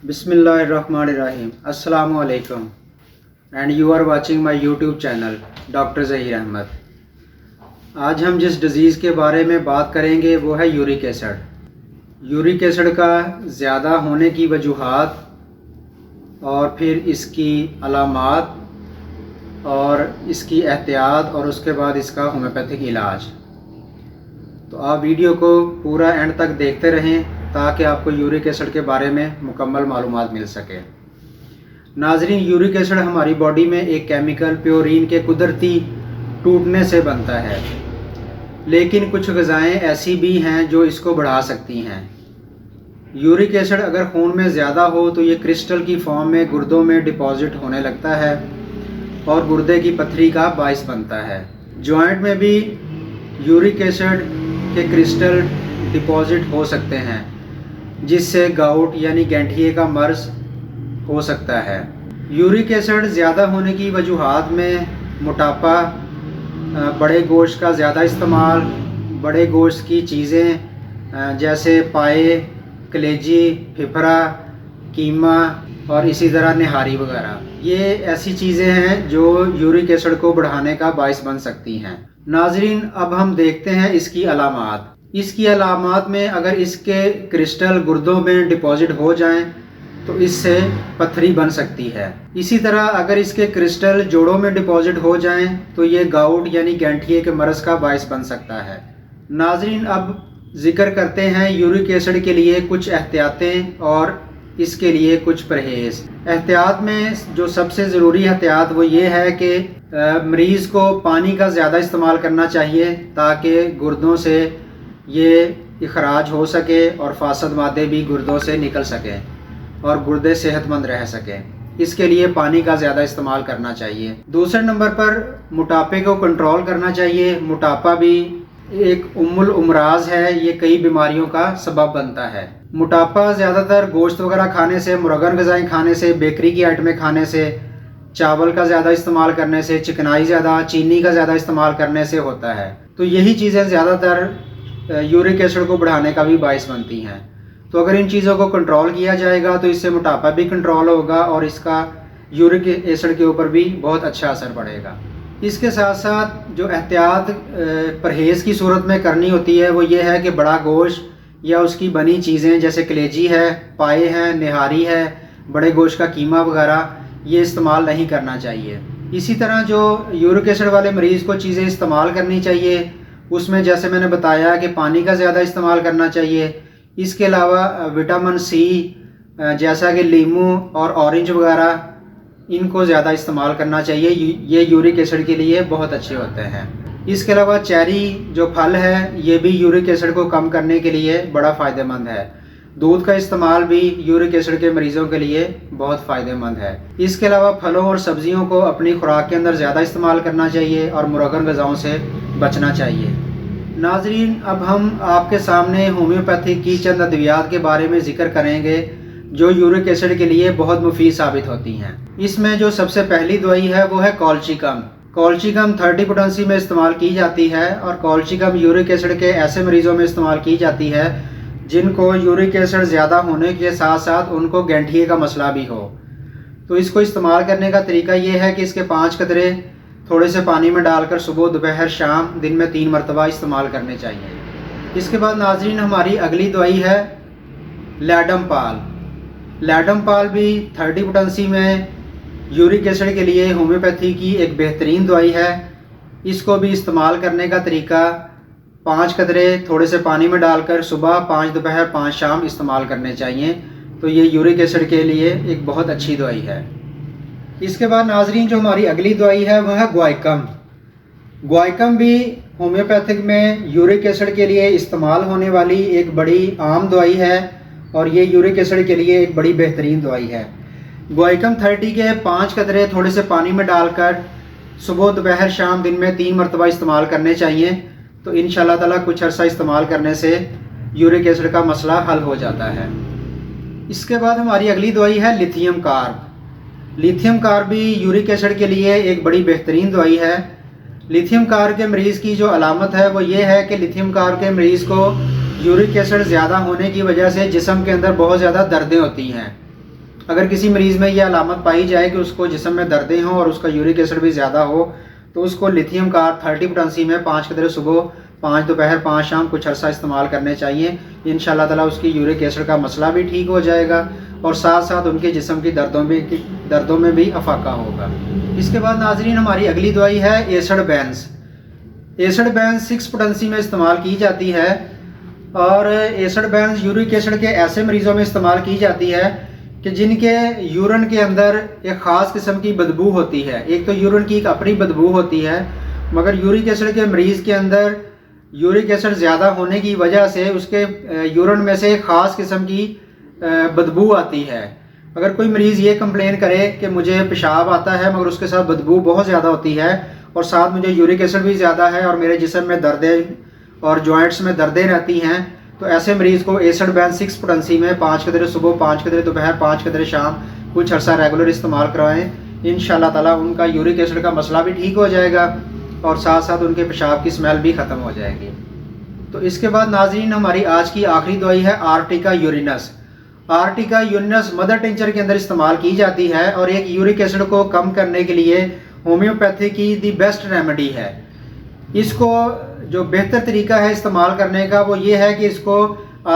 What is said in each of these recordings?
बिस्मिल्लाहिर्रहमानिर्रहीम। अस्सलामु अलैकुम and you are watching my YouTube channel doctor Zaheer Ahmed. आज हम जिस डिज़ीज़ के बारे में बात करेंगे वो है यूरिक एसिड। यूरिक एसिड का ज़्यादा होने की वजूहात और फिर इसकी अलामात और इसकी एहतियात और उसके बाद इसका होम्योपैथिक इलाज। तो आप वीडियो को पूरा एंड तक देखते रहें ताकि आपको यूरिक एसिड के बारे में मुकम्मल मालूमात मिल सके। नाज़रीन, यूरिक एसिड हमारी बॉडी में एक केमिकल प्योरीन के कुदरती टूटने से बनता है, लेकिन कुछ ग़िज़ाएँ ऐसी भी हैं जो इसको बढ़ा सकती हैं। यूरिक एसिड अगर खून में ज़्यादा हो तो ये क्रिस्टल की फॉर्म में गुर्दों में डिपॉजिट होने लगता है और गुर्दे की पथरी का बाइस बनता है। जॉइंट में भी यूरिक एसिड के क्रिस्टल डिपॉजिट हो सकते हैं, जिससे गाउट यानी गैंठिए का मर्ज हो सकता है। यूरिक एसिड ज़्यादा होने की वजूहात में मोटापा, बड़े गोश्त का ज़्यादा इस्तेमाल, बड़े गोश्त की चीज़ें जैसे पाए, कलेजी, फिफरा, कीमा और इसी तरह निहारी वगैरह, ये ऐसी चीज़ें हैं जो यूरिक एसिड को बढ़ाने का बाइस बन सकती हैं। नाज़रीन, अब हम देखते हैं इसकी अलामात। इसकी अलामात में अगर इसके क्रिस्टल गुर्दों में डिपॉजिट हो जाएं तो इससे पथरी बन सकती है। इसी तरह अगर इसके क्रिस्टल जोड़ों में डिपॉजिट हो जाएं तो ये गाउट यानी गैंठिए के मर्ज़ का बाइस बन सकता है। नाज़रीन, अब जिक्र करते हैं यूरिक एसिड के लिए कुछ एहतियातें और इसके लिए कुछ परहेज़। एहतियात में जो सबसे ज़रूरी एहतियात वो ये है कि मरीज़ को पानी का ज़्यादा इस्तेमाल करना चाहिए ताकि गुर्दों से ये इखराज हो सके और फासद मादे भी गुर्दों से निकल सकें और गुर्दे सेहतमंद रह सकें। इसके लिए पानी का ज़्यादा इस्तेमाल करना चाहिए। दूसरे नंबर पर मोटापे को कंट्रोल करना चाहिए। मोटापा भी एक उम्मुल उमराज है, ये कई बीमारियों का सबब बनता है। मोटापा ज़्यादातर गोश्त वगैरह खाने से, मुरगन ग़िज़ाएँ खाने से, बेकरी की आइटमें खाने से, चावल का ज़्यादा इस्तेमाल करने से, चिकनाई ज़्यादा, चीनी का ज़्यादा इस्तेमाल करने से होता है। तो यही चीज़ें ज़्यादातर यूरिक एसिड को बढ़ाने का भी बाइस बनती हैं। तो अगर इन चीज़ों को कंट्रोल किया जाएगा तो इससे मोटापा भी कंट्रोल होगा और इसका यूरिक एसिड के ऊपर भी बहुत अच्छा असर पड़ेगा। इसके साथ साथ जो एहतियात परहेज़ की सूरत में करनी होती है वो ये है कि बड़ा गोश्त या उसकी बनी चीज़ें जैसे कलेजी है, पाए हैं, निहारी है, बड़े गोश्त का कीमा वगैरह ये इस्तेमाल नहीं करना चाहिए। इसी तरह जो यूरिक एसिड वाले मरीज़ को चीज़ें इस्तेमाल करनी चाहिए उसमें जैसे मैंने बताया कि पानी का ज़्यादा इस्तेमाल करना चाहिए। इसके अलावा विटामिन सी जैसा कि लीमू और ऑरेंज वगैरह इनको ज़्यादा इस्तेमाल करना चाहिए। ये यूरिक एसिड के लिए बहुत अच्छे होते हैं। इसके अलावा चेरी जो फल है ये भी यूरिक एसिड को कम करने के लिए बड़ा फ़ायदेमंद है। दूध का इस्तेमाल भी यूरिक एसिड के मरीज़ों के लिए बहुत फ़ायदेमंद है। इसके अलावा फलों और सब्जियों को अपनी खुराक के अंदर ज़्यादा इस्तेमाल करना चाहिए और मुरगन ग़िज़ाओं से बचना चाहिए। नाज़रीन, अब हम आपके सामने होम्योपैथिक की चंद अद्वियात के बारे में ज़िक्र करेंगे जो यूरिक एसिड के लिए बहुत मुफीद साबित होती हैं। इसमें जो सबसे पहली दवाई है वो है कॉल्चिकम। कॉल्चिकम 30 पोटेंसी में इस्तेमाल की जाती है और कॉल्चिकम यूरिक एसिड के ऐसे मरीज़ों में इस्तेमाल की जाती है जिनको यूरिक एसिड ज़्यादा होने के साथ साथ उनको गैंठिए का मसला भी हो। तो इसको इस्तेमाल करने का तरीका ये है कि इसके 5 कतरे थोड़े से पानी में डालकर सुबह, दोपहर, शाम दिन में 3 मरतबा इस्तेमाल करने चाहिए। इसके बाद नाज़रीन हमारी अगली दवाई है लैडम पाल। लैडम पाल भी 30 पोटेंसी में यूरिक एसिड के लिए होम्योपैथी की एक बेहतरीन दवाई है। इसको भी इस्तेमाल करने का तरीका 5 कतरे थोड़े से पानी में डालकर सुबह, 5 दोपहर, 5 शाम इस्तेमाल करने चाहिए। तो ये यूरिक एसिड के लिए एक बहुत अच्छी दवाई है। इसके बाद नाज़रीन जो हमारी अगली दवाई है वह है ग्वाइकम। ग्वाइकम भी होम्योपैथिक में यूरिक एसिड के लिए इस्तेमाल होने वाली एक बड़ी आम दवाई है और ये यूरिक एसिड के लिए एक बड़ी बेहतरीन दवाई है। ग्वाइकम 30 के 5 कतरे थोड़े से पानी में डालकर सुबह, दोपहर, शाम दिन में 3 मरतबा इस्तेमाल करने चाहिए। तो इंशाअल्लाह ताला कुछ अर्सा इस्तेमाल करने से यूरिक एसिड का मसला हल हो जाता है। इसके बाद हमारी अगली दवाई है लिथियम कार्ब। लिथियम कार्ब भी यूरिक एसिड के लिए एक बड़ी बेहतरीन दवाई है। लिथियम कार्ब के मरीज़ की जो अलामत है वो ये है कि लिथियम कार्ब के मरीज़ को यूरिक एसिड ज़्यादा होने की वजह से जिस्म के अंदर बहुत ज़्यादा दर्दें होती हैं। اگر کسی مریض میں یہ علامت پائی جائے کہ اس کو جسم میں دردیں ہوں اور اس کا یورک ایسڈ بھی زیادہ ہو تو اس کو لیتھیم کارب 30 پوٹنسی میں 5 قطرے صبح 5 دوپہر 5 شام کچھ عرصہ استعمال کرنے چاہیے. انشاءاللہ تعالیٰ اس کی یورک ایسڈ کا مسئلہ بھی ٹھیک ہو جائے گا اور ساتھ ساتھ ان کے جسم کی دردوں میں بھی افاقہ ہوگا. اس کے بعد ناظرین ہماری اگلی دوائی ہے acid benz. Acid benz 6 potency میں استعمال کی جاتی ہے اور ایسڈ بینز یورک ایسڈ کے ایسے مریضوں میں استعمال کی جاتی ہے کہ جن کے یورن کے اندر ایک خاص قسم کی بدبو ہوتی ہے. ایک تو یورن کی ایک اپنی بدبو ہوتی ہے، مگر یورک ایسڈ کے مریض کے اندر یورک ایسڈ زیادہ ہونے کی وجہ سے اس کے یورن میں سے ایک خاص قسم کی بدبو آتی ہے. اگر کوئی مریض یہ کمپلین کرے کہ مجھے پیشاب آتا ہے مگر اس کے ساتھ بدبو بہت زیادہ ہوتی ہے اور ساتھ مجھے یورک ایسڈ بھی زیادہ ہے اور میرے جسم میں دردیں اور جوائنٹس میں دردیں رہتی ہیں، تو ایسے مریض کو ایسڈ بینز 6 پوٹنسی میں 5 قطرے صبح 5 قطرے دوپہر 5 قطرے شام کچھ عرصہ ریگولر استعمال کروائیں. انشاءاللہ تعالیٰ ان کا یورک ایسڈ کا مسئلہ بھی ٹھیک ہو جائے گا اور ساتھ ساتھ ان کے پیشاب کی اسمیل بھی ختم ہو جائے گی. تو اس کے بعد ناظرین ہماری آج کی آخری دوائی ہے آرٹیکا یورینس. آرٹیکا یورینس مدر ٹنچر کے اندر استعمال کی جاتی ہے اور ایک یورک ایسڈ کو کم کرنے کے لیے ہومیوپیتھی کی دی بیسٹ ریمیڈی ہے. اس کو جو بہتر طریقہ ہے استعمال کرنے کا وہ یہ ہے کہ اس کو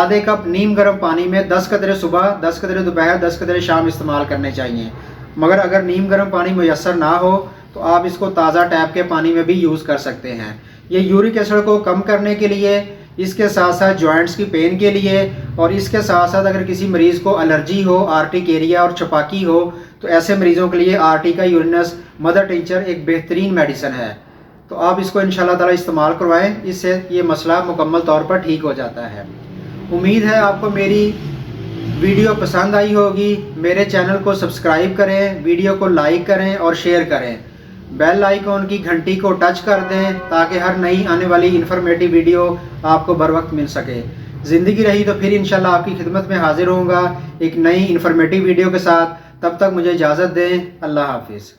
آدھے کپ نیم گرم پانی میں 10 قطرے صبح 10 قطرے دوپہر 10 قطرے شام استعمال کرنے چاہیے. مگر اگر نیم گرم پانی میسر نہ ہو تو آپ اس کو تازہ ٹیپ کے پانی میں بھی یوز کر سکتے ہیں. یہ یورک ایسڈ کو کم کرنے کے لیے، اس کے ساتھ ساتھ جوائنٹس کی پین کے لیے اور اس کے ساتھ ساتھ اگر کسی مریض کو الرجی ہو، آرٹک ایریا اور چھپاکی ہو تو ایسے مریضوں کے لیے آرٹیکا یورینس مدر ٹنچر ایک بہترین میڈیسن ہے. تو آپ اس کو انشاءاللہ تعالیٰ استعمال کروائیں، اس سے یہ مسئلہ مکمل طور پر ٹھیک ہو جاتا ہے. امید ہے آپ کو میری ویڈیو پسند آئی ہوگی. میرے چینل کو سبسکرائب کریں، ویڈیو کو لائک کریں اور شیئر کریں. بیل آئیکن کی گھنٹی کو ٹچ کر دیں تاکہ ہر نئی آنے والی انفارمیٹیو ویڈیو آپ کو بر وقت مل سکے. زندگی رہی تو پھر انشاءاللہ آپ کی خدمت میں حاضر ہوں گا ایک نئی انفارمیٹیو ویڈیو کے ساتھ. تب تک مجھے اجازت دیں. اللہ حافظ.